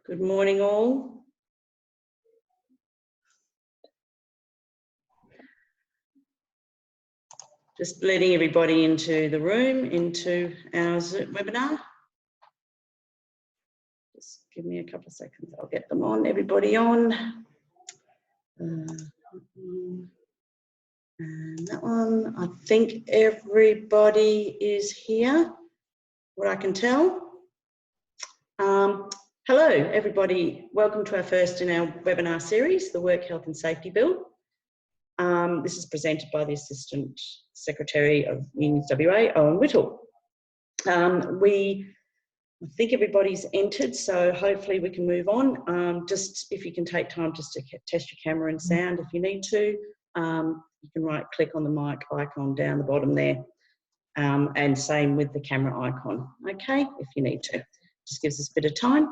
Good morning, all. Just letting everybody into the room, into our webinar. Just give me a couple of seconds, I'll get them on, everybody on. And that one, I think everybody is here, what I can tell. Hello, everybody. Welcome to our first in our webinar series, the Work Health and Safety Bill. This is presented by the Assistant Secretary of Unions WA, Owen Whittle. I think everybody's entered, so hopefully we can move on. Just if you can take time just to test your camera and sound if you need to. You can right-click on the mic icon down the bottom there, and same with the camera icon, okay, if you need to. Just gives us a bit of time.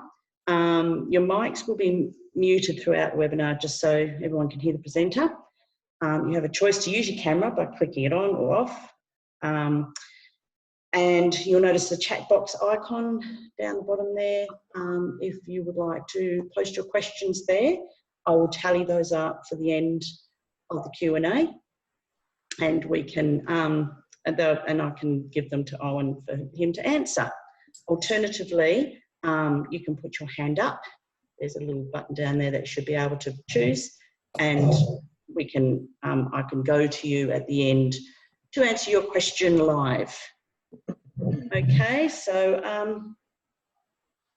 Your mics will be muted throughout the webinar just so everyone can hear the presenter. You have a choice to use your camera by clicking it on or off. And you'll notice the chat box icon down the bottom there. If you would like to post your questions there, I will tally those up for the end of the Q&A, and we can and I can give them to Owen for him to answer. Alternatively, you can put your hand up. There's a little button down there that you should be able to choose, and we can I can go to you at the end to answer your question live. Okay, so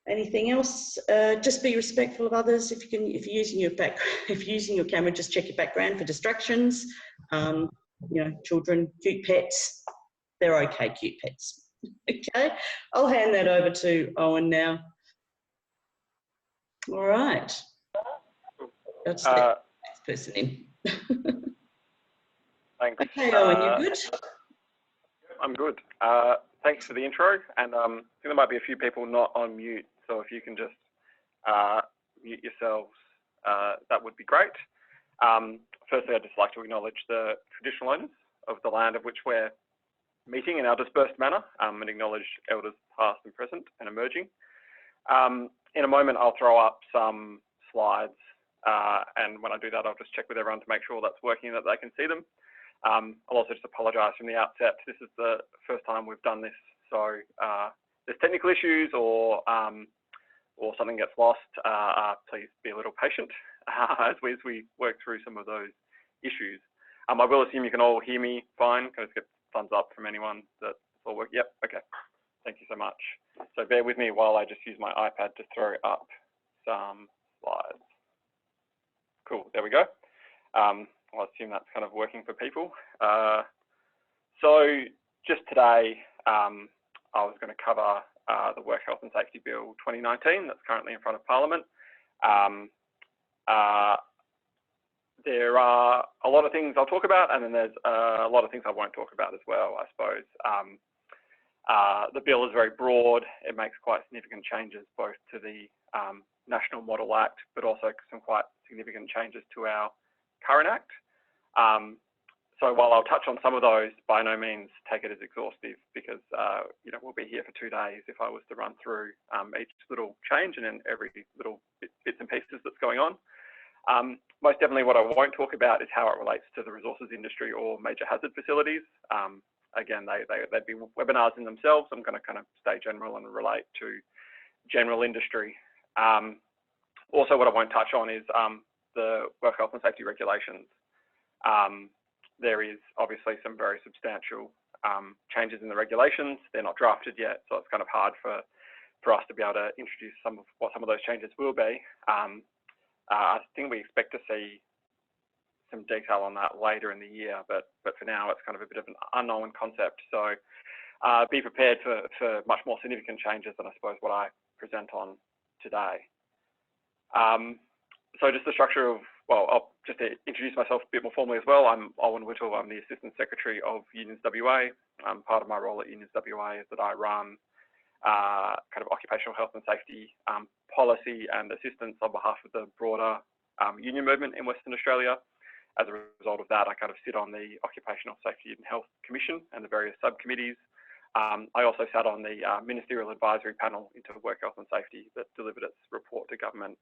anything else? Just be respectful of others. If you're using your camera, just check your background for distractions. You know, children, cute pets, they're okay, cute pets. Okay, I'll hand that over to Owen now. All right. That's the next person in. Thanks. Okay, Owen, you good? I'm good. Thanks for the intro, and I think there might be a few people not on mute, so if you can just mute yourselves, that would be great. Firstly, I'd just like to acknowledge the traditional owners of the land of which we're meeting in our dispersed manner, and acknowledge elders past and present and emerging. In a moment, I'll throw up some slides, and when I do that, I'll just check with everyone to make sure that's working, that they can see them. I'll also just apologise from the outset. This is the first time we've done this, so there's technical issues or something gets lost. Please be a little patient as we work through some of those issues. I will assume you can all hear me fine. Can I just get thumbs up from anyone that it's all work? Yep. Okay. Thank you so much. So bear with me while I just use my iPad to throw up some slides. Cool. There we go. I'll assume that's kind of working for people. So just today, I was going to cover the Work Health and Safety Bill 2019 that's currently in front of Parliament. There are a lot of things I'll talk about, and then there's a lot of things I won't talk about as well, I suppose. The bill is very broad. It makes quite significant changes both to the National Model Act, but also some quite significant changes to our current Act. So while I'll touch on some of those, by no means take it as exhaustive, because you know, we'll be here for 2 days if I was to run through each little change and then every little bits and pieces that's going on. Most definitely what I won't talk about is how it relates to the resources industry or major hazard facilities. Again, they'd be webinars in themselves. I'm going to kind of stay general and relate to general industry. Also, what I won't touch on is the work health and safety regulations. There is obviously some very substantial changes in the regulations. They're not drafted yet, so it's kind of hard for us to be able to introduce what some of those changes will be. I think we expect to see some detail on that later in the year, but for now it's kind of a bit of an unknown concept. So be prepared for much more significant changes than I suppose what I present on today. So just the structure of, well, I'll just to introduce myself a bit more formally as well. I'm Owen Whittle. I'm the Assistant Secretary of Unions WA. Part of my role at Unions WA is that I run kind of occupational health and safety policy and assistance on behalf of the broader union movement in Western Australia. As a result of that, I kind of sit on the Occupational Safety and Health Commission and the various subcommittees I also sat on the Ministerial Advisory Panel into Work Health and Safety that delivered its report to government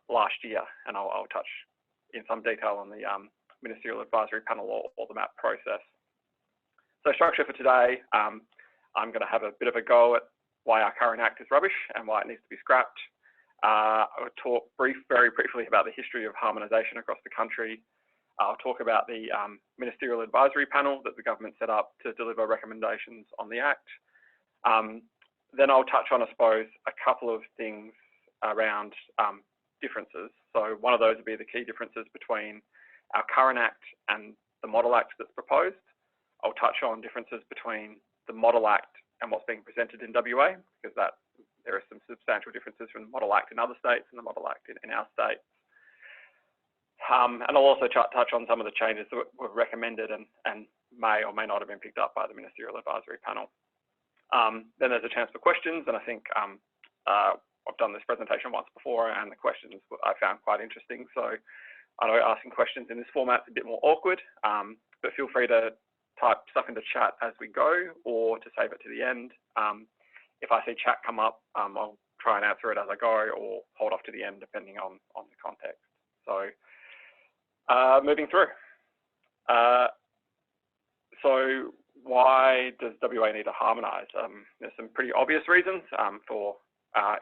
last year, and I'll touch in some detail on the Ministerial Advisory Panel or the MAP process. So structure for today, I'm going to have a bit of a go at why our current Act is rubbish and why it needs to be scrapped. I'll talk very briefly about the history of harmonisation across the country. I'll talk about the Ministerial Advisory Panel that the government set up to deliver recommendations on the Act. Then I'll touch on, I suppose, a couple of things around differences. So one of those would be the key differences between our current Act and the Model Act that's proposed. I'll touch on differences between the Model Act and what's being presented in WA, because there are some substantial differences from the Model Act in other states and the Model Act in our state. And I'll also touch on some of the changes that were recommended and may or may not have been picked up by the Ministerial Advisory Panel. Then there's a chance for questions, and I think I've done this presentation once before, and the questions I found quite interesting. So I know asking questions in this format is a bit more awkward, but feel free to type stuff into chat as we go, or to save it to the end. If I see chat come up, I'll try and answer it as I go, or hold off to the end depending on the context. So moving through. So why does WA need to harmonise? There's some pretty obvious reasons for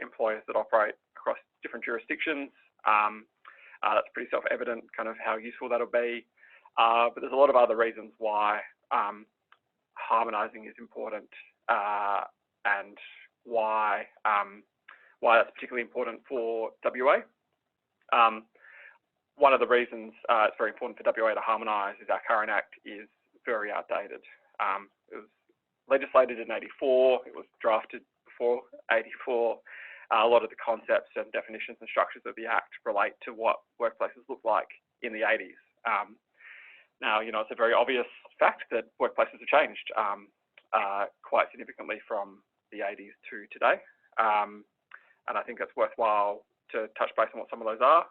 employers that operate across different jurisdictions. That's pretty self-evident, kind of how useful that'll be. But there's a lot of other reasons why harmonising is important, and why that's particularly important for WA. One of the reasons it's very important for WA to harmonise is our current Act is very outdated. It was legislated in '84, it was drafted before '84. A lot of the concepts and definitions and structures of the Act relate to what workplaces looked like in the '80s. Now, you know, it's a very obvious fact that workplaces have changed quite significantly from the '80s to today. And I think it's worthwhile to touch base on what some of those are.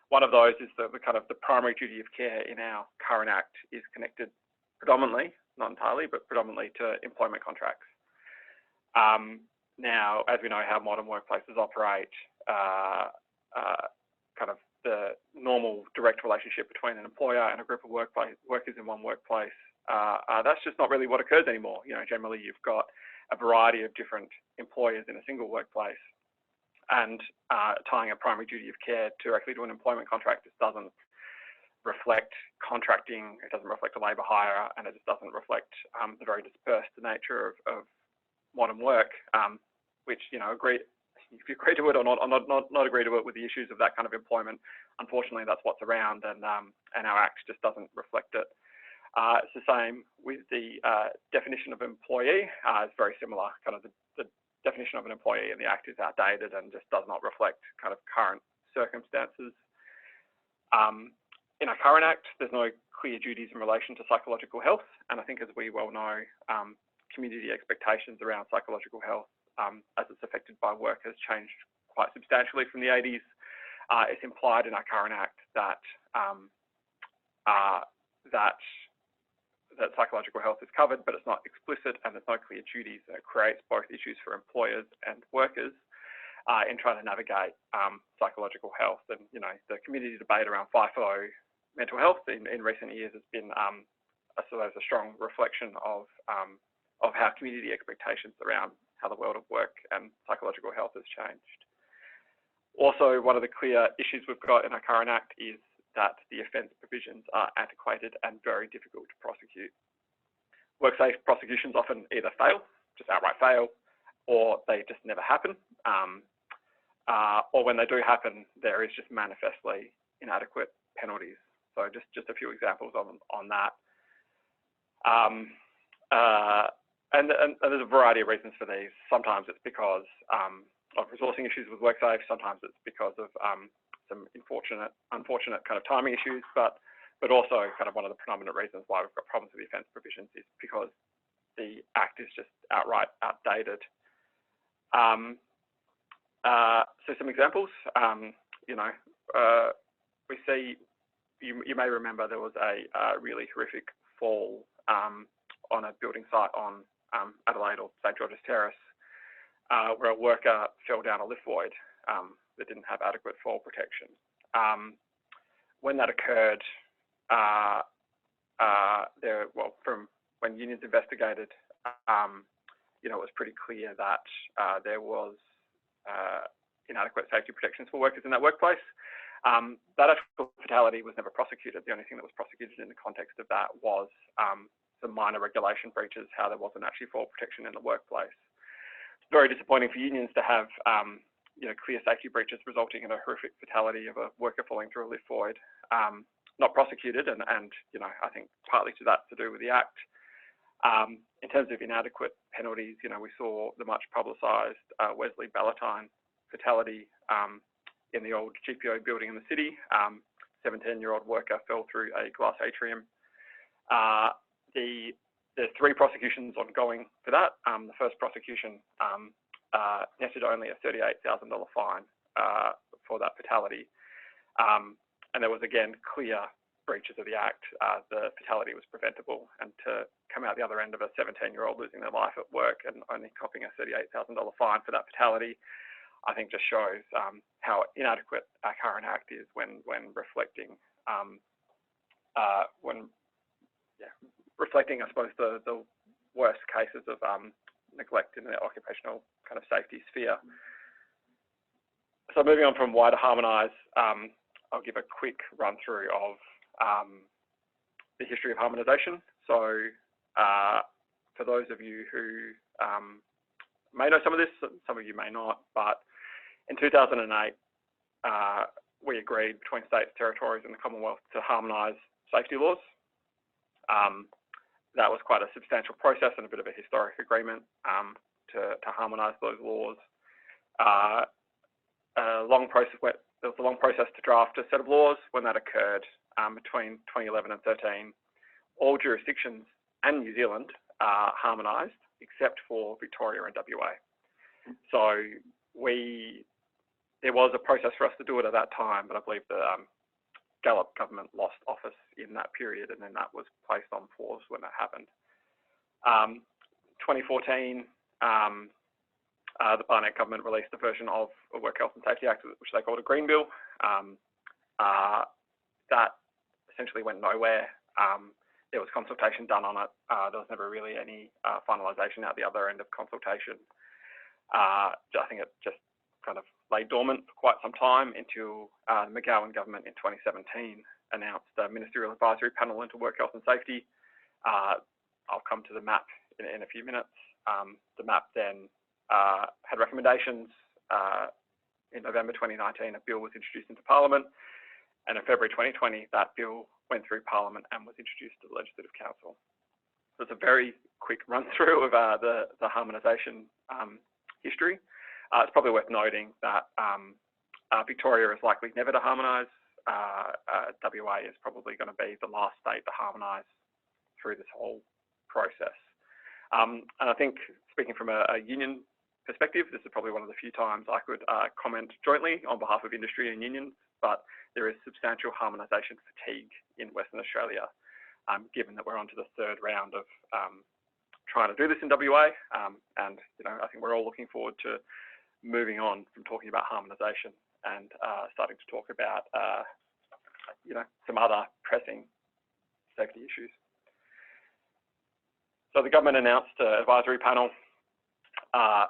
One of those is the kind of the primary duty of care in our current Act is connected predominantly, not entirely, but predominantly to employment contracts. Now, as we know how modern workplaces operate, kind of the normal direct relationship between an employer and a group of workers in one workplace, that's just not really what occurs anymore. You know, generally you've got a variety of different employers in a single workplace, and tying a primary duty of care directly to an employment contract just doesn't reflect contracting, it doesn't reflect a labour hire, and it just doesn't reflect the very dispersed nature of modern work, which, you know, if you agree to it or not agree to it with the issues of that kind of employment, unfortunately that's what's around, and our Act just doesn't reflect it. It's the same with the definition of employee. It's very similar. Kind of the definition of an employee in the Act is outdated and just does not reflect kind of current circumstances. In our current Act, there's no clear duties in relation to psychological health, and I think, as we well know, community expectations around psychological health as it's affected by work has changed quite substantially from the '80s. It's implied in our current Act that that psychological health is covered, but it's not explicit, and there's no clear duties, and it creates both issues for employers and workers in trying to navigate psychological health. And, you know, the community debate around FIFO mental health in recent years has been a strong reflection of how community expectations around how the world of work and psychological health has changed. Also, one of the clear issues we've got in our current Act is that the offence provisions are antiquated and very difficult to prosecute. WorkSafe prosecutions often either fail, just outright fail, or they just never happen. Or when they do happen, there is just manifestly inadequate penalties. So just a few examples on that. And there's a variety of reasons for these. Sometimes it's because of resourcing issues with WorkSafe. Sometimes it's because of some unfortunate kind of timing issues. But also kind of one of the predominant reasons why we've got problems with the offence provisions is because the Act is just outright outdated. So some examples. You know, we see. You may remember there was a really horrific fall on a building site on Adelaide or St George's Terrace, where a worker fell down a lift void that didn't have adequate fall protection. When that occurred, from when unions investigated, it was pretty clear that there was inadequate safety protections for workers in that workplace. That actual fatality was never prosecuted. The only thing that was prosecuted in the context of that was some minor regulation breaches, how there wasn't actually fall protection in the workplace. It's very disappointing for unions to have clear safety breaches resulting in a horrific fatality of a worker falling through a lift void, not prosecuted, and I think partly to that to do with the Act. In terms of inadequate penalties, we saw the much publicised Wesley Ballantyne fatality in the old GPO building in the city. 17-year-old worker fell through a glass atrium. There's 3 prosecutions ongoing for that. The first prosecution netted only a $38,000 fine for that fatality. And there was, again, clear breaches of the Act. The fatality was preventable, and to come out the other end of a 17-year-old losing their life at work and only copping a $38,000 fine for that fatality, I think just shows how inadequate our current Act is when reflecting, reflecting, I suppose, the worst cases of neglect in the occupational kind of safety sphere. So moving on from why to harmonise, I'll give a quick run through of the history of harmonisation. So for those of you who may know some of this, some of you may not, but in 2008, we agreed between states, territories and the Commonwealth to harmonise safety laws. That was quite a substantial process and a bit of a historic agreement to harmonise those laws. There was a long process to draft a set of laws. When that occurred between 2011 and 13, all jurisdictions and New Zealand harmonised except for Victoria and WA. So there was a process for us to do it at that time, but I believe the Gallop government lost office in that period, and then that was placed on pause when that happened. 2014, the Barnett government released a version of the Work Health and Safety Act, which they called a Green Bill. That essentially went nowhere. There was consultation done on it. There was never really any finalisation out the other end of consultation. I think it just kind of lay dormant for quite some time until the McGowan government in 2017 announced a ministerial advisory panel into work health and safety. I'll come to the map in a few minutes. The map then had recommendations. In November 2019, a bill was introduced into Parliament, and in February 2020, that bill went through Parliament and was introduced to the Legislative Council. So it's a very quick run through of the harmonisation history. It's probably worth noting that Victoria is likely never to harmonise. WA is probably going to be the last state to harmonise through this whole process. And I think, speaking from a union perspective, this is probably one of the few times I could comment jointly on behalf of industry and unions, but there is substantial harmonisation fatigue in Western Australia, given that we're on to the 3rd round of trying to do this in WA. And I think we're all looking forward to moving on from talking about harmonisation and starting to talk about some other pressing safety issues. So the government announced an advisory panel.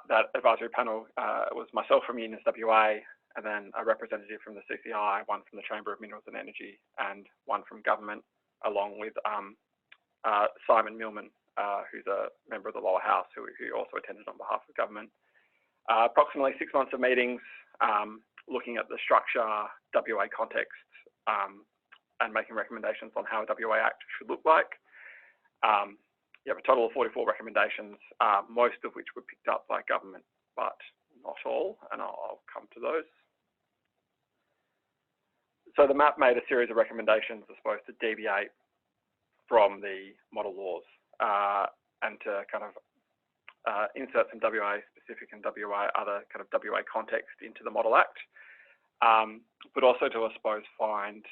That advisory panel was myself from Unions WA, and then a representative from the CCI, one from the Chamber of Minerals and Energy, and one from government, along with Simon Millman, who's a member of the lower house, who also attended on behalf of government. Approximately 6 months of meetings, looking at the structure, WA context, and making recommendations on how a WA Act should look like. You have a total of 44 recommendations, most of which were picked up by government, but not all, and I'll come to those. So the map made a series of recommendations, I suppose, to deviate from the model laws and to kind of insert some WA specific and other kind of WA context into the Model Act, but also to, I suppose, find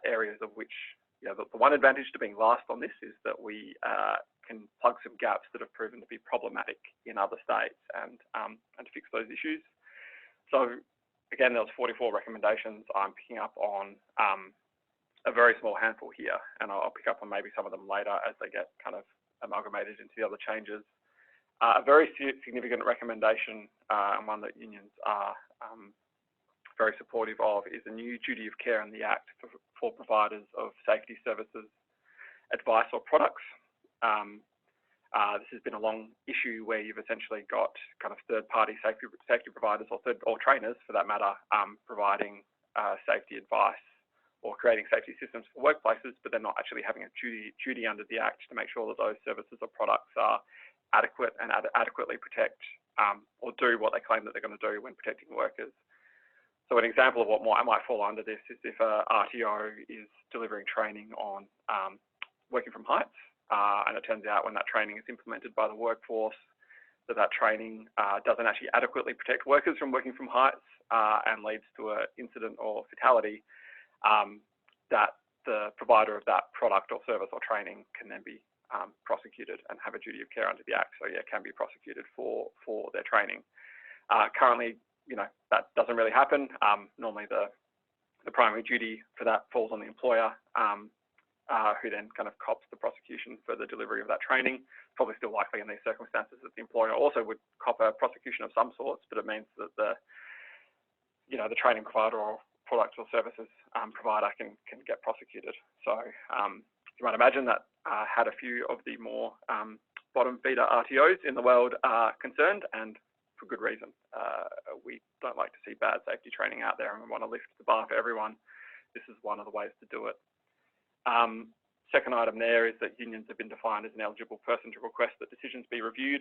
areas of which the one advantage to being last on this is that we can plug some gaps that have proven to be problematic in other states and to fix those issues. So again, there was 44 recommendations. I'm picking up on a very small handful here, and I'll pick up on maybe some of them later as they get kind of amalgamated into the other changes. A very significant recommendation, and one that unions are very supportive of, is a new duty of care in the Act for providers of safety services, advice or products. This has been a long issue where you've essentially got kind of third-party safety providers or trainers, for that matter, providing safety advice or creating safety systems for workplaces, but they're not actually having a duty under the Act to make sure that those services or products are adequate and adequately protect or do what they claim that they're going to do when protecting workers. So an example of what might fall under this is if a RTO is delivering training on working from heights, and it turns out when that training is implemented by the workforce that training doesn't actually adequately protect workers from working from heights and leads to an incident or fatality, that the provider of that product or service or training can then be prosecuted and have a duty of care under the Act. So yeah, can be prosecuted for their training. Currently, that doesn't really happen. Normally the primary duty for that falls on the employer, who then kind of cops the prosecution for the delivery of that training. Probably still likely in these circumstances that the employer also would cop a prosecution of some sorts, but it means that the training provider or product or services provider can get prosecuted. So you might imagine that had a few of the more bottom feeder RTOs in the world are concerned, and for good reason. We don't like to see bad safety training out there, and we want to lift the bar for everyone. This is one of the ways to do it. Second item there is that unions have been defined as an eligible person to request that decisions be reviewed.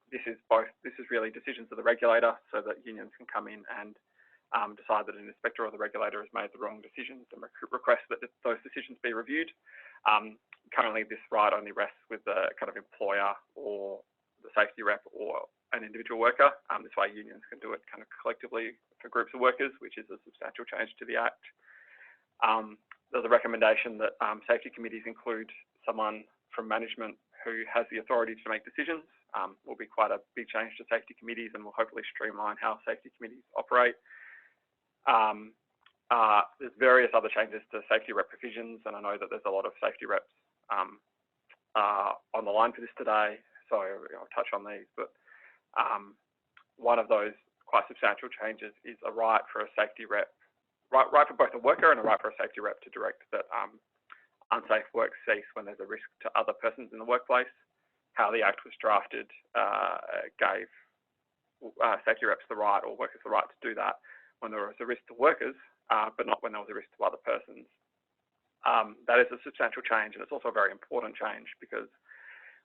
This is really decisions of the regulator, so that unions can come in and decide that an inspector or the regulator has made the wrong decisions and request that those decisions be reviewed. Currently, this right only rests with the kind of employer or the safety rep or an individual worker. This way unions can do it kind of collectively for groups of workers, which is a substantial change to the Act. There's a recommendation that safety committees include someone from management who has the authority to make decisions. Will be quite a big change to safety committees and will hopefully streamline how safety committees operate. There's various other changes to safety rep provisions, and I know that there's a lot of safety reps on the line for this today, so I'll touch on these. But one of those quite substantial changes is a right for a safety rep, right for both a worker and a right for a safety rep to direct that unsafe work cease when there's a risk to other persons in the workplace. How the Act was drafted gave safety reps the right, or workers the right, to do that when there was a risk to workers, but not when there was a risk to other persons. That is a substantial change, and it's also a very important change, because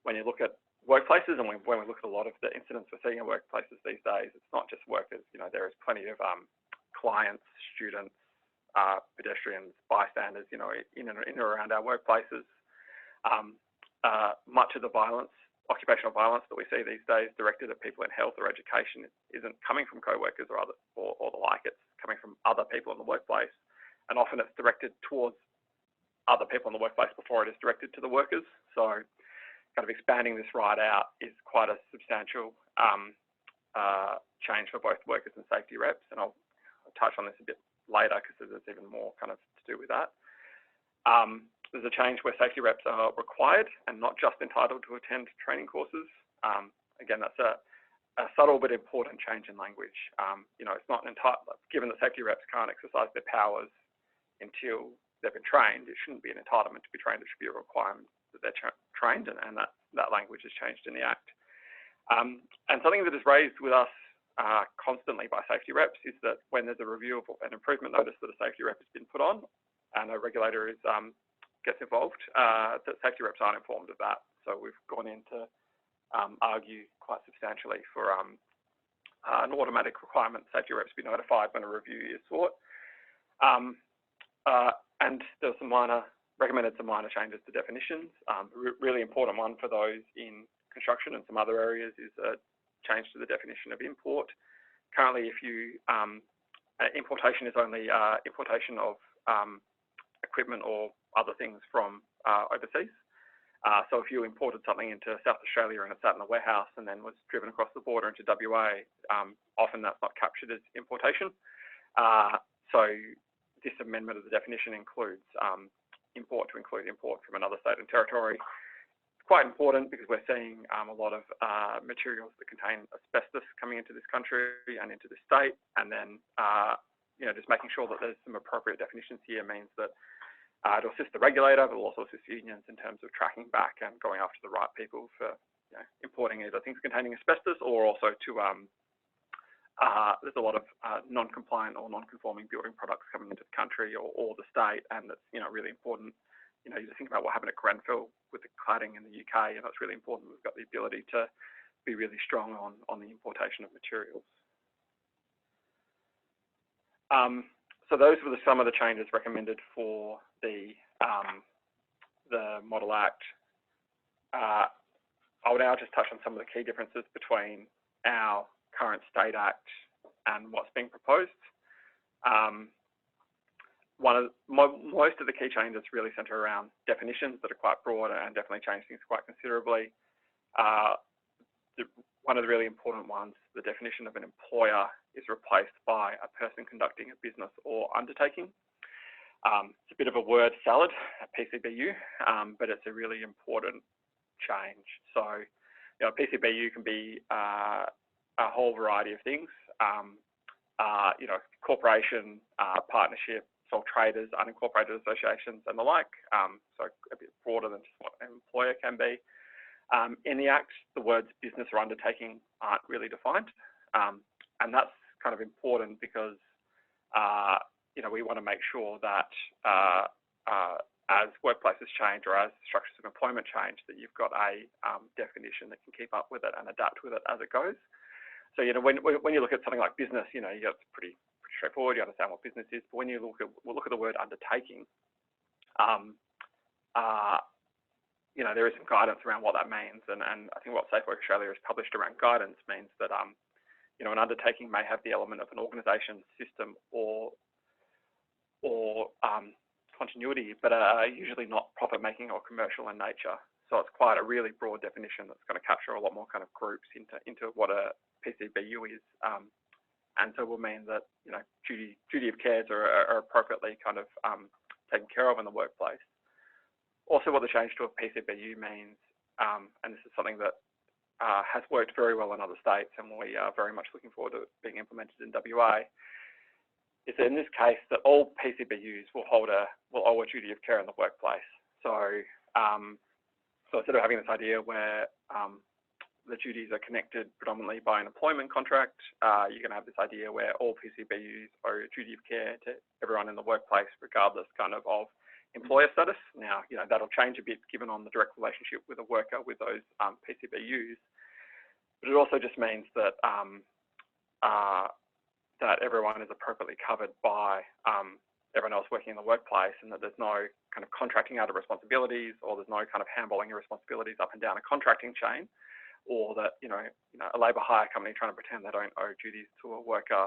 when you look at workplaces, and when we look at a lot of the incidents we're seeing in workplaces these days, it's not just workers. There is plenty of clients, students, pedestrians, bystanders, in and around our workplaces. Much of the violence, occupational violence that we see these days directed at people in health or education, isn't coming from co-workers or the like. It's coming from other people in the workplace, and often it's directed towards other people in the workplace before it is directed to the workers. So kind of expanding this right out is quite a substantial change for both workers and safety reps, and I'll touch on this a bit later because there's even more kind of to do with that. There's a change where safety reps are required and not just entitled to attend training courses. Again, that's a subtle but important change in language. It's not given that safety reps can't exercise their powers until they've been trained, it shouldn't be an entitlement to be trained. It should be a requirement that they're trained, and that language has changed in the Act. And something that is raised with us constantly by safety reps is that when there's a review of an improvement notice that a safety rep has been put on and a regulator gets involved, that safety reps aren't informed of that. So we've gone in to argue quite substantially for an automatic requirement safety reps be notified when a review is sought. And there's recommended some minor changes to definitions. Really important one for those in construction and some other areas is a change to the definition of import. Currently, if importation is only importation of equipment or other things from overseas. So if you imported something into South Australia and it sat in a warehouse and then was driven across the border into WA, often that's not captured as importation. So this amendment of the definition includes import to include import from another state and territory. It's quite important because we're seeing a lot of materials that contain asbestos coming into this country and into the state, and then you know, just making sure that there's some appropriate definitions here means that it'll assist the regulator, but will also assist unions in terms of tracking back and going after the right people for, you know, importing either things containing asbestos or also to there's a lot of non-compliant or non-conforming building products coming into the country or the state, and it's, you know, really important. You know, you just think about what happened at Grenfell with the cladding in the UK, and it's really important we've got the ability to be really strong on the importation of materials. So those were some of the changes recommended for the Model Act. I will now just touch on some of the key differences between our current State Act and what's being proposed. Most of the key changes really centre around definitions that are quite broad and definitely change things quite considerably. One of the really important ones, the definition of an employer, is replaced by a person conducting a business or undertaking. It's a bit of a word salad at PCBU, but it's a really important change. So, you know, PCBU can be a whole variety of things. You know, corporation, partnership, sole traders, unincorporated associations, and the like. So a bit broader than just what an employer can be. In the Act, the words business or undertaking aren't really defined. And that's kind of important because, you know, we want to make sure that as workplaces change or as structures of employment change, that you've got a definition that can keep up with it and adapt with it as it goes. So, you know, when you look at something like business, you know, it's pretty straightforward. You understand what business is. But when you look at the word undertaking, you know, there is some guidance around what that means, and I think what Safe Work Australia has published around guidance means that you know, an undertaking may have the element of an organisation, system, or continuity, but are usually not profit-making or commercial in nature. So it's quite a really broad definition that's going to capture a lot more kind of groups into what a PCBU is, and so will mean that, you know, duty of cares are appropriately kind of taken care of in the workplace. Also, what the change to a PCBU means, and this is something that has worked very well in other states, and we are very much looking forward to it being implemented in WA, is that in this case that all PCBUs will owe a duty of care in the workplace. So, so instead of having this idea where the duties are connected predominantly by an employment contract, you're going to have this idea where all PCBUs owe a duty of care to everyone in the workplace, regardless kind of employer status. Now, you know, that'll change a bit given on the direct relationship with a worker with those PCBUs, but it also just means that that everyone is appropriately covered by everyone else working in the workplace, and that there's no kind of contracting out of responsibilities, or there's no kind of handballing your responsibilities up and down a contracting chain, or that, you know, a labour hire company trying to pretend they don't owe duties to a worker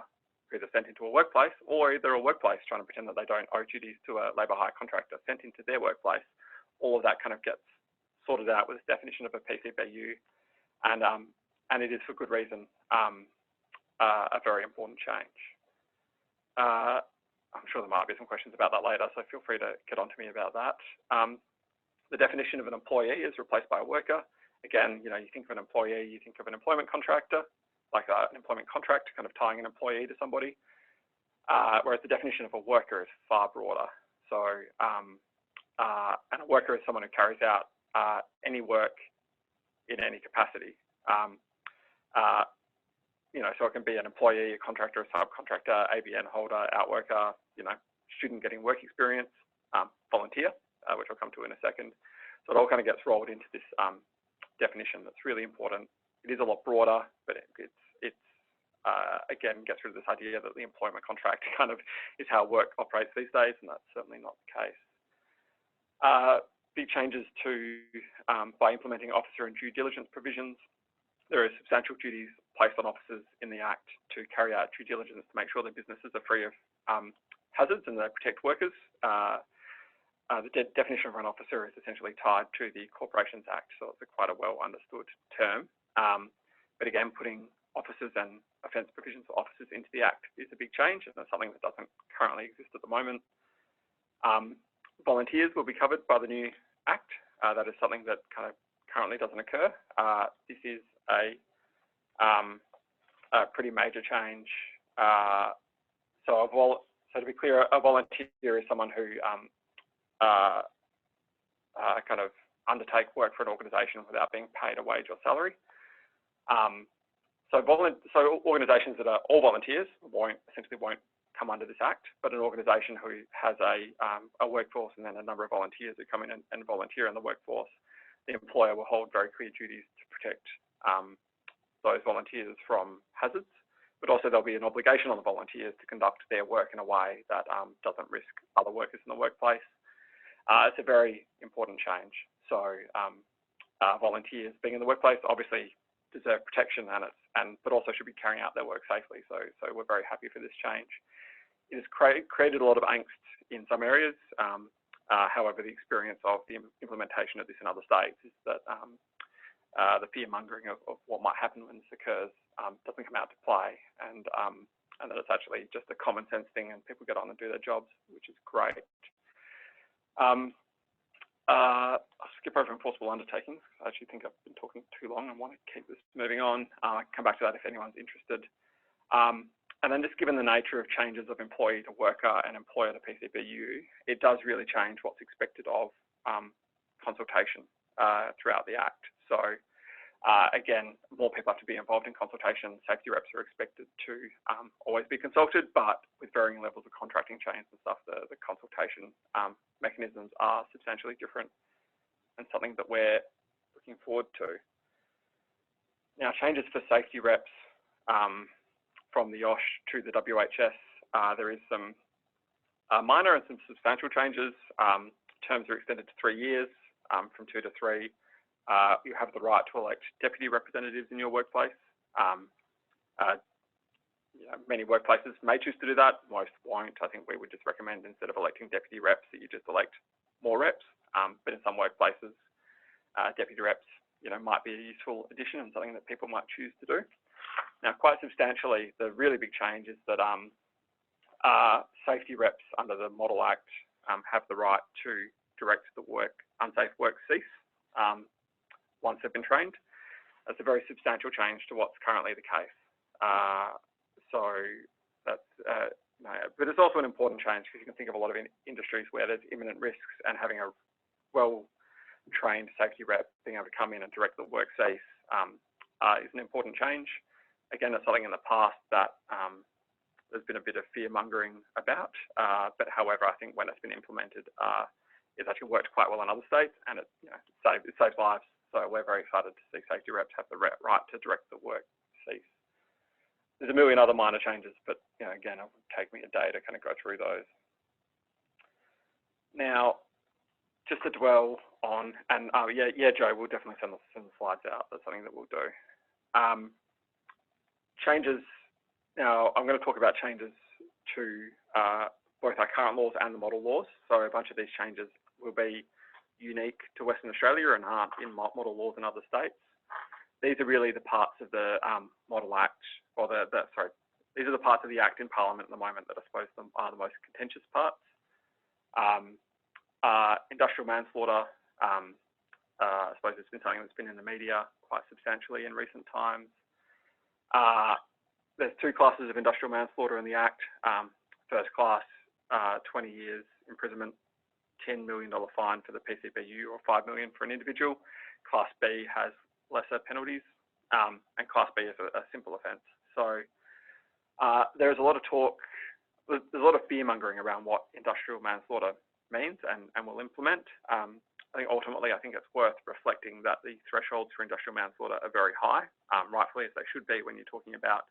either sent into a workplace, or either a workplace trying to pretend that they don't owe duties to a labour hire contractor sent into their workplace. All of that kind of gets sorted out with this definition of a PCBU, and it is for good reason a very important change. I'm sure there might be some questions about that later, so feel free to get on to me about that. The definition of an employee is replaced by a worker. Again, you know, you think of an employee, you think of an employment contractor, like an employment contract, kind of tying an employee to somebody, whereas the definition of a worker is far broader. So, and a worker is someone who carries out any work in any capacity. You know, so it can be an employee, a contractor, a subcontractor, ABN holder, outworker, you know, student getting work experience, volunteer, which I'll come to in a second. So it all kind of gets rolled into this definition that's really important. It is a lot broader, but it's again gets rid of this idea that the employment contract kind of is how work operates these days, and that's certainly not the case. Big changes to by implementing officer and due diligence provisions. There are substantial duties placed on officers in the Act to carry out due diligence to make sure their businesses are free of hazards and they protect workers. the definition of an officer is essentially tied to the Corporations Act, so it's quite a well understood term. But again, putting officers and offence provisions for officers into the Act is a big change, and it's something that doesn't currently exist at the moment. Volunteers will be covered by the new Act. That is something that kind of currently doesn't occur. This is a pretty major change. So to be clear, a volunteer is someone who kind of undertake work for an organisation without being paid a wage or salary. So organisations that are all volunteers essentially won't come under this Act, but an organisation who has a workforce and then a number of volunteers who come in and volunteer in the workforce, the employer will hold very clear duties to protect those volunteers from hazards, but also there'll be an obligation on the volunteers to conduct their work in a way that doesn't risk other workers in the workplace. It's a very important change. So volunteers being in the workplace obviously deserve protection but also should be carrying out their work safely. So we're very happy for this change. It has created a lot of angst in some areas. However, the experience of the implementation of this in other states is that the fear mongering of what might happen when this occurs doesn't come out to play, and that it's actually just a common sense thing and people get on and do their jobs, which is great. I'll skip over enforceable undertakings. I actually think I've been talking too long and want to keep this moving on. I can come back to that if anyone's interested. And then just given the nature of changes of employee to worker and employer to PCBU, it does really change what's expected of consultation throughout the Act. So again, more people have to be involved in consultation. Safety reps are expected to always be consulted, but with varying levels of contracting change and stuff, the consultation mechanisms are substantially different and something that we're looking forward to. Now, changes for safety reps from the OSH to the WHS, there is some minor and some substantial changes. Terms are extended to 3 years from 2 to 3. You have the right to elect deputy representatives in your workplace. Many workplaces may choose to do that, most won't. I think we would just recommend, instead of electing deputy reps, that you just elect more reps. But in some workplaces, deputy reps might be a useful addition and something that people might choose to do. Now, quite substantially, the really big change is that safety reps under the Model Act have the right to direct the unsafe work cease once they've been trained. That's a very substantial change to what's currently the case. So that's, but it's also an important change because you can think of a lot of industries where there's imminent risks, and having a well-trained safety rep being able to come in and direct the work cease is an important change. Again, it's something in the past that there's been a bit of fear-mongering about, but however, I think when it's been implemented, it's actually worked quite well in other states, and it saves lives. So we're very excited to see safety reps have the right to direct the work cease. There's a million other minor changes, but again, it would take me a day to kind of go through those. Now, just to dwell on, and Joe, we'll definitely send the slides out. That's something that we'll do. Changes. Now, I'm going to talk about changes to both our current laws and the model laws. So a bunch of these changes will be unique to Western Australia and aren't in model laws in other states. These are really the parts of the Model Act, or these are the parts of the Act in Parliament at the moment that I suppose are the most contentious parts. Industrial manslaughter, I suppose it's been something that's been in the media quite substantially in recent times. There's 2 classes of industrial manslaughter in the Act. First class, 20 years imprisonment, $10 million fine for the PCBU, or $5 million for an individual. Class B has lesser penalties, and Class B is a simple offence. So there's a lot of talk, there's a lot of fear-mongering around what industrial manslaughter means and will implement. I think ultimately, I think it's worth reflecting that the thresholds for industrial manslaughter are very high, rightfully as they should be when you're talking about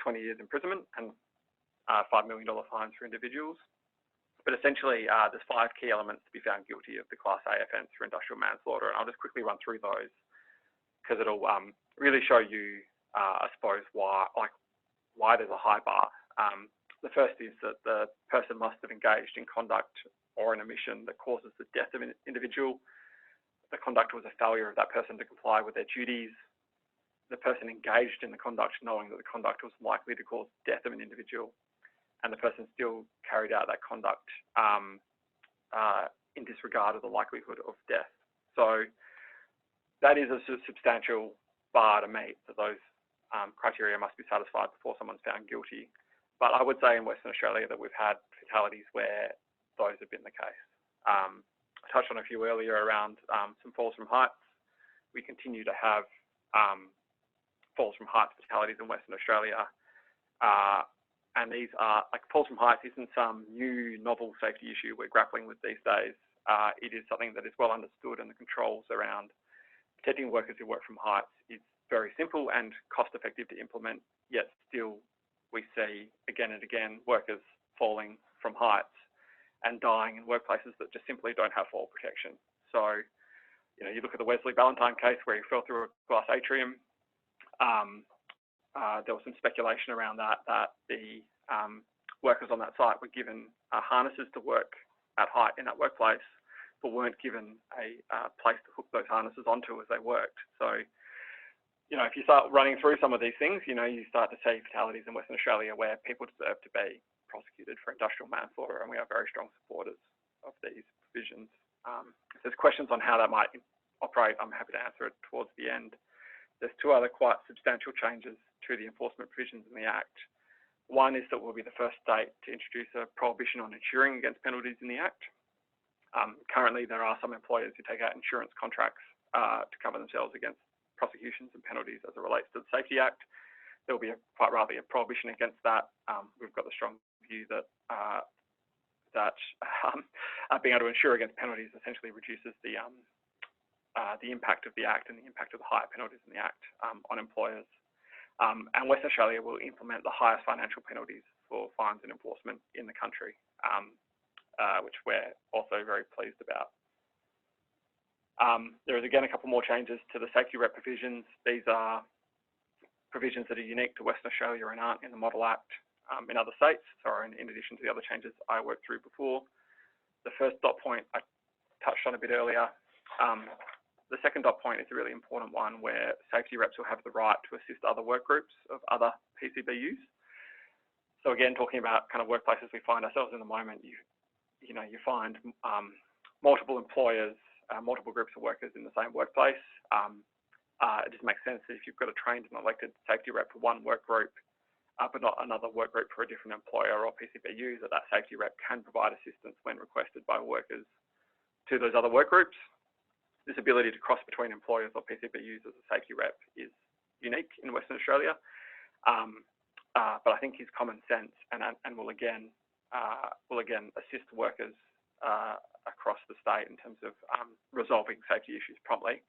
20 years imprisonment and $5 million fines for individuals. But essentially, there's 5 key elements to be found guilty of the Class A offence for industrial manslaughter. And I'll just quickly run through those because it'll really show you, I suppose, why there's a high bar. The first is that the person must have engaged in conduct or an omission that causes the death of an individual. The conduct was a failure of that person to comply with their duties. The person engaged in the conduct knowing that the conduct was likely to cause death of an individual, and the person still carried out that conduct in disregard of the likelihood of death. So that is a substantial bar to meet, that those criteria must be satisfied before someone's found guilty. But I would say in Western Australia that we've had fatalities where those have been the case. I touched on a few earlier around some falls from heights. We continue to have falls from heights fatalities in Western Australia. And these are, like, falls from heights isn't some new novel safety issue we're grappling with these days. It is something that is well understood, and the controls around protecting workers who work from heights is very simple and cost effective to implement, yet still we see again and again workers falling from heights and dying in workplaces that just simply don't have fall protection. So, you know, you look at the Wesley Ballantyne case where he fell through a glass atrium. There was some speculation around that the workers on that site were given harnesses to work at height in that workplace, but weren't given a place to hook those harnesses onto as they worked. So, you know, if you start running through some of these things, you know, you start to see fatalities in Western Australia where people deserve to be prosecuted for industrial manslaughter, and we are very strong supporters of these provisions. If there's questions on how that might operate, I'm happy to answer it towards the end. There's two other quite substantial changes to the enforcement provisions in the Act. One is that we'll be the first state to introduce a prohibition on insuring against penalties in the Act. Currently, there are some employers who take out insurance contracts to cover themselves against prosecutions and penalties as it relates to the Safety Act. There will be quite rightly a prohibition against that. We've got the strong view that being able to insure against penalties essentially reduces the impact of the Act and the impact of the higher penalties in the Act on employers. And Western Australia will implement the highest financial penalties for fines and enforcement in the country, which we're also very pleased about. There is again a couple more changes to the safety rep provisions. These are provisions that are unique to Western Australia and aren't in the Model Act in other states, so in addition to the other changes I worked through before. The first dot point I touched on a bit earlier. The second dot point is a really important one, where safety reps will have the right to assist other work groups of other PCBUs. So again, talking about kind of workplaces we find ourselves in the moment, you find multiple employers, multiple groups of workers in the same workplace. It just makes sense that if you've got a trained and elected safety rep for one work group, but not another work group for a different employer or PCBU, that safety rep can provide assistance when requested by workers to those other work groups. This ability to cross between employers or PCBUs as a safety rep is unique in Western Australia, but I think is common sense and will again assist workers across the state in terms of resolving safety issues promptly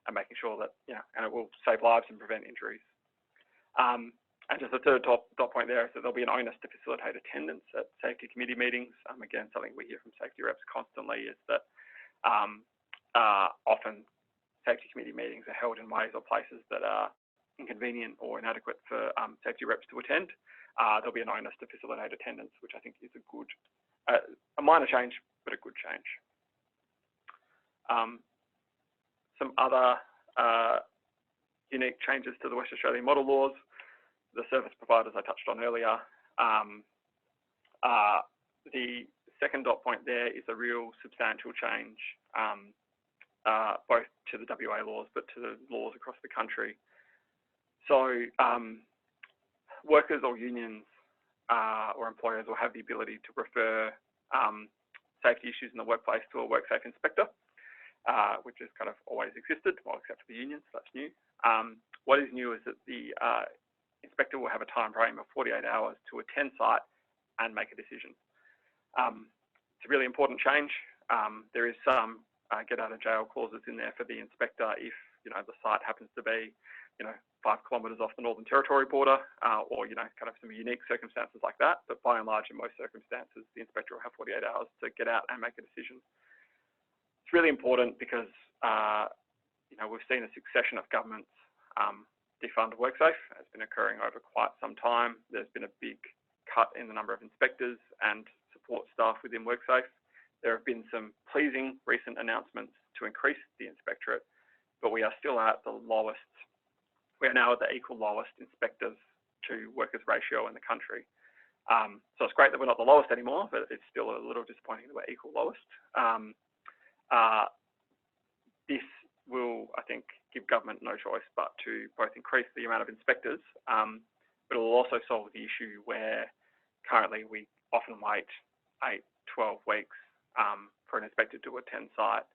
and making sure that, and it will save lives and prevent injuries. And just the third dot point there is that there'll be an onus to facilitate attendance at safety committee meetings. Again, something we hear from safety reps constantly is that often safety committee meetings are held in ways or places that are inconvenient or inadequate for safety reps to attend. There'll be an onus to facilitate attendance, which I think is a good, a minor change, but a good change. Some other unique changes to the West Australian model laws. The service providers I touched on earlier. The second dot point there is a real substantial change, both to the WA laws, but to the laws across the country. So workers or unions or employers will have the ability to refer safety issues in the workplace to a WorkSafe inspector, which has kind of always existed, well, except for the unions, so that's new. What is new is that the inspector will have a time frame of 48 hours to attend site and make a decision. It's a really important change. There is some get out of jail clauses in there for the inspector if the site happens to be 5 kilometres off the Northern Territory border, or kind of some unique circumstances like that. But by and large, in most circumstances, the inspector will have 48 hours to get out and make a decision. It's really important because we've seen a succession of governments defund WorkSafe. It's been occurring over quite some time. There's been a big cut in the number of inspectors and support staff within WorkSafe. There have been some pleasing recent announcements to increase the inspectorate, but we are still at the lowest. We are now at the equal lowest inspectors to workers ratio in the country. So it's great that we're not the lowest anymore, but it's still a little disappointing that we're equal lowest. This will, I think, give government no choice but to both increase the amount of inspectors, but it will also solve the issue where currently we often wait 8, 12 weeks for an inspector to attend site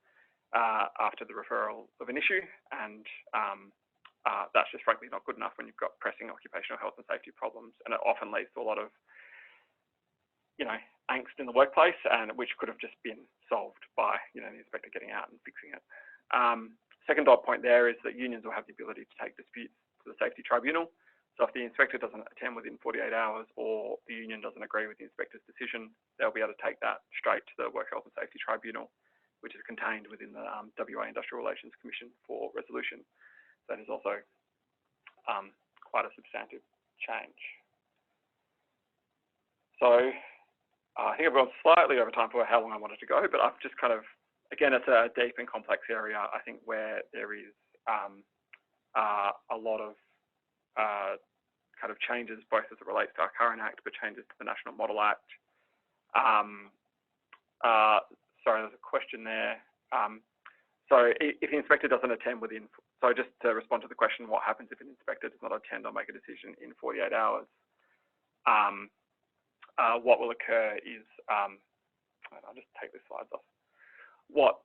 after the referral of an issue, and that's just frankly not good enough when you've got pressing occupational health and safety problems, and it often leads to a lot of, angst in the workplace, and which could have just been solved by, the inspector getting out and fixing it. Second dot point there is that unions will have the ability to take disputes to the safety tribunal. So if the inspector doesn't attend within 48 hours or the union doesn't agree with the inspector's decision, they'll be able to take that straight to the Work Health and Safety Tribunal, which is contained within the WA Industrial Relations Commission for resolution. That is also quite a substantive change. So I think I've gone slightly over time for how long I wanted to go, but I've just kind of, again, it's a deep and complex area, I think, where there is a lot of kind of changes, both as it relates to our current Act, but changes to the National Model Act. Sorry, there's a question there. So if the inspector doesn't attend within, so just to respond to the question, what happens if an inspector does not attend or make a decision in 48 hours? What will occur is, I'll just take this slide off. What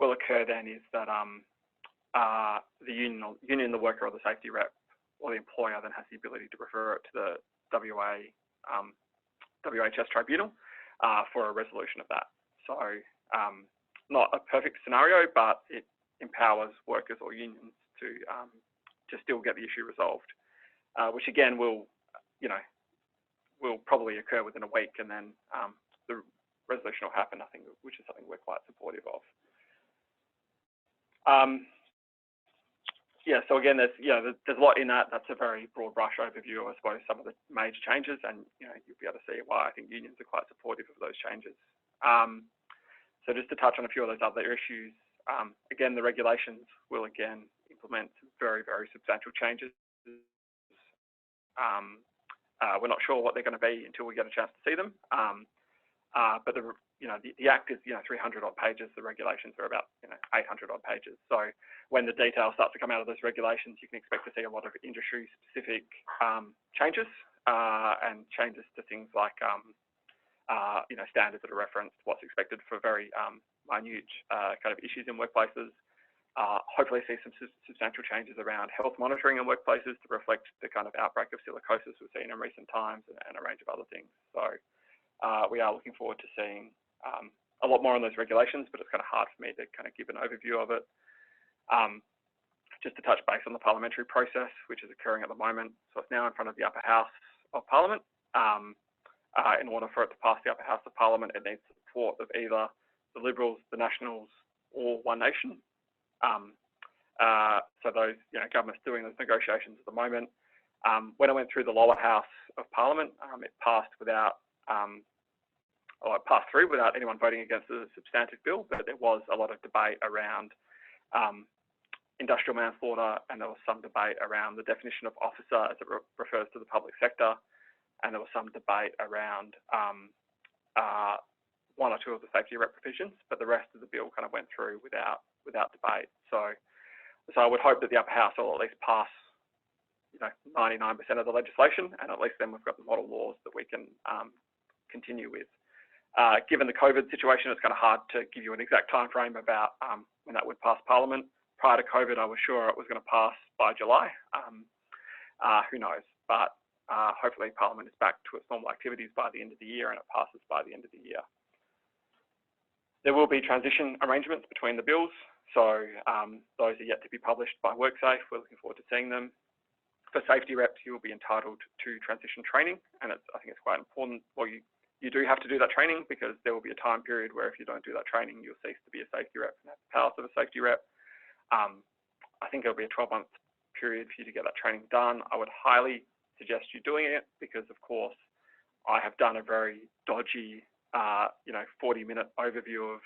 will occur then is that the union, the worker or the safety rep or the employer then has the ability to refer it to the WHS tribunal for a resolution of that. So not a perfect scenario, but it empowers workers or unions to still get the issue resolved, which again will probably occur within a week, and then the resolution will happen, I think, which is something we're quite supportive of. Yeah, so again, there's a lot in that. That's a very broad brush overview of, I suppose, some of the major changes, and you'll be able to see why I think unions are quite supportive of those changes. So just to touch on a few of those other issues, again, the regulations will again implement some very, very substantial changes. We're not sure what they're going to be until we get a chance to see them. But the Act is 300 odd pages. The regulations are about 800 odd pages. So when the details start to come out of those regulations, you can expect to see a lot of industry specific changes and changes to things like standards that are referenced, what's expected for very minute kind of issues in workplaces. Hopefully see some substantial changes around health monitoring in workplaces to reflect the kind of outbreak of silicosis we've seen in recent times, and a range of other things. So we are looking forward to seeing a lot more on those regulations, but it's kind of hard for me to kind of give an overview of it. Just to touch base on the parliamentary process, which is occurring at the moment. So it's now in front of the upper house of Parliament. In order for it to pass the upper house of Parliament, it needs support of either the Liberals, the Nationals, or One Nation. So those, government's doing those negotiations at the moment. When it went through the lower house of Parliament, it passed without, it passed through without anyone voting against the substantive bill, but there was a lot of debate around industrial manslaughter, and there was some debate around the definition of officer as it refers to the public sector, and there was some debate around one or two of the safety rep provisions, but the rest of the bill kind of went through without debate. So I would hope that the upper house will at least pass 99% of the legislation, and at least then we've got the model laws that we can continue with. Given the COVID situation, it's kind of hard to give you an exact time frame about when that would pass Parliament. Prior to COVID, I was sure it was going to pass by July. Who knows? But hopefully Parliament is back to its normal activities by the end of the year, and it passes by the end of the year. There will be transition arrangements between the bills. So those are yet to be published by WorkSafe. We're looking forward to seeing them. For safety reps, you will be entitled to transition training, and I think it's quite important. Well, you do have to do that training, because there will be a time period where if you don't do that training, you'll cease to be a safety rep and have the powers of a safety rep. I think it'll be a 12-month period for you to get that training done. I would highly suggest you doing it, because of course I have done a very dodgy you know, 40-minute overview of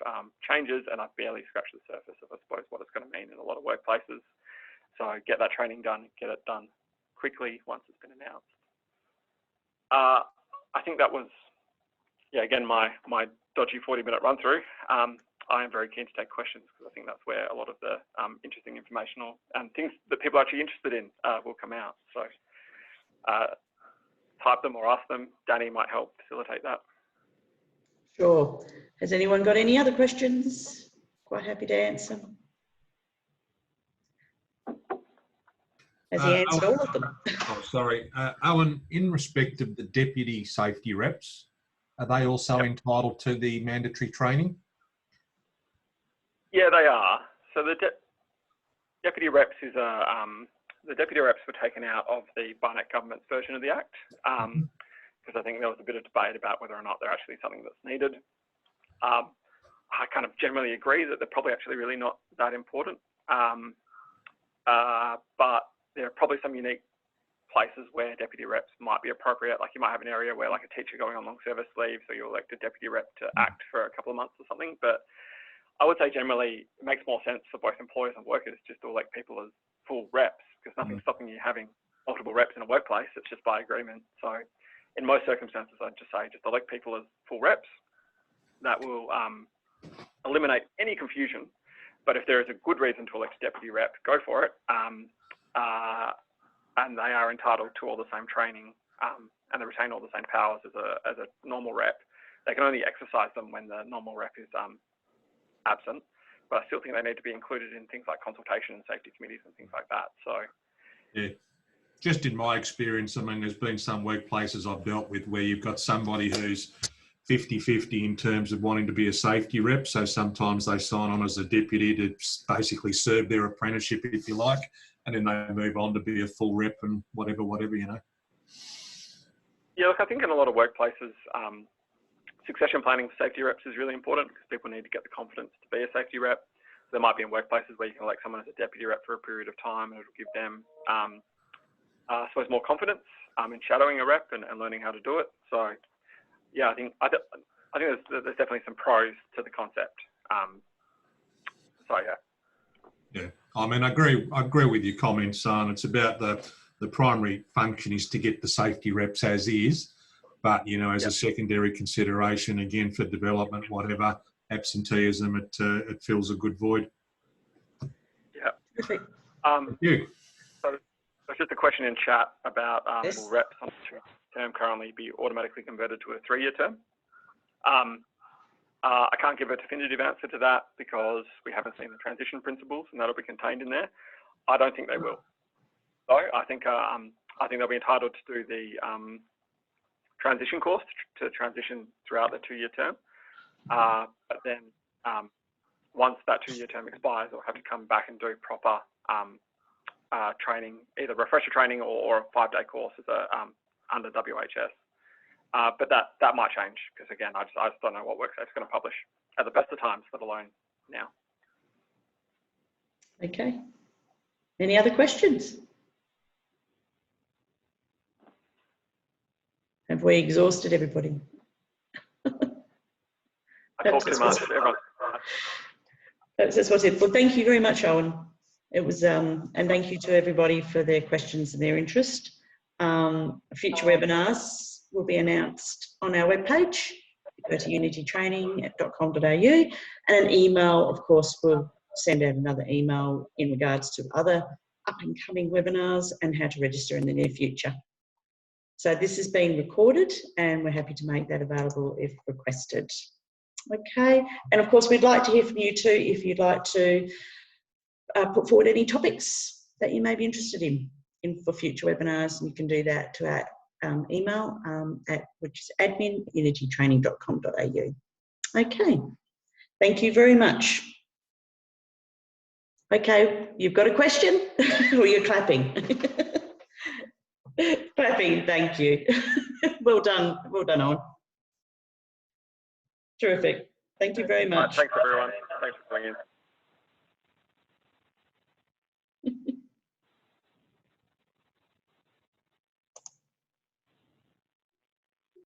changes, and I've barely scratched the surface of, I suppose, what it's going to mean in a lot of workplaces. So get that training done, get it done quickly once it's been announced. I think that was, yeah, again, my dodgy 40-minute run through. I am very keen to take questions because I think that's where a lot of the interesting informational and things that people are actually interested in will come out. So type them or ask them. Danny might help facilitate that. Sure. Has anyone got any other questions? Quite happy to answer. Has he answered all of them? Oh, sorry. Owen, in respect of the deputy safety reps, are they also entitled to the mandatory training? Yeah, they are. So the deputy reps is the deputy reps were taken out of the Barnett government's version of the Act because I think there was a bit of debate about whether or not they're actually something that's needed. I kind of generally agree that they're probably actually really not that important, but there are probably some unique places where deputy reps might be appropriate. Like you might have an area where like a teacher going on long service leave, so you elect a deputy rep to act for a couple of months or something. But I would say generally it makes more sense for both employers and workers just to elect people as full reps because nothing's stopping you having multiple reps in a workplace. It's just by agreement. So in most circumstances, I'd just say just elect people as full reps. That will eliminate any confusion. But if there is a good reason to elect a deputy rep, go for it. And they are entitled to all the same training and they retain all the same powers as a normal rep. They can only exercise them when the normal rep is absent, but I still think they need to be included in things like consultation and safety committees and things like that. So, yeah, just in my experience, I mean, there's been some workplaces I've dealt with where you've got somebody who's 50-50 in terms of wanting to be a safety rep. So sometimes they sign on as a deputy to basically serve their apprenticeship, if you like, and then they move on to be a full rep and whatever, you know. Yeah, look, I think in a lot of workplaces, succession planning for safety reps is really important because people need to get the confidence to be a safety rep. There might be in workplaces where you can elect someone as a deputy rep for a period of time and it'll give them, I suppose, more confidence in shadowing a rep and learning how to do it. So, yeah, I think there's definitely some pros to the concept. So, yeah. Yeah, I mean, I agree with your comments, son. It's about the primary function is to get the safety reps as is. But, you know, as a secondary consideration, again, for development, whatever, absenteeism, it fills a good void. Yeah. Perfect. Thank you. So there's just a question in chat about will reps on the 2-year term currently be automatically converted to a 3-year term? I can't give a definitive answer to that because we haven't seen the transition principles and that'll be contained in there. I don't think they will. So I think they'll be entitled to do the transition course to transition throughout the 2-year term. But then once that 2-year term expires, they'll have to come back and do proper training, either refresher training or a 5-day course as under WHS. But that might change because again, I just don't know what WorkSafe's going to publish at the best of times, let alone now. Okay. Any other questions? Have we exhausted everybody? I talk too much. Everyone. That's what's it. Well, thank you very much, Owen. It was, and thank you to everybody for their questions and their interest. Future webinars will be announced on our webpage. Go to unitytraining.com.au, and an email, of course, we'll send out another email in regards to other up and coming webinars and how to register in the near future. So this is being recorded and we're happy to make that available if requested. Okay, and of course we'd like to hear from you too if you'd like to put forward any topics that you may be interested in for future webinars, and you can do that to our email which is admin@unitytraining.com.au. Okay, thank you very much. Okay, you've got a question or you're clapping? Clapping, thank you. Well done, Owen. Terrific. Thank you very much. Thanks everyone. Thanks for coming in.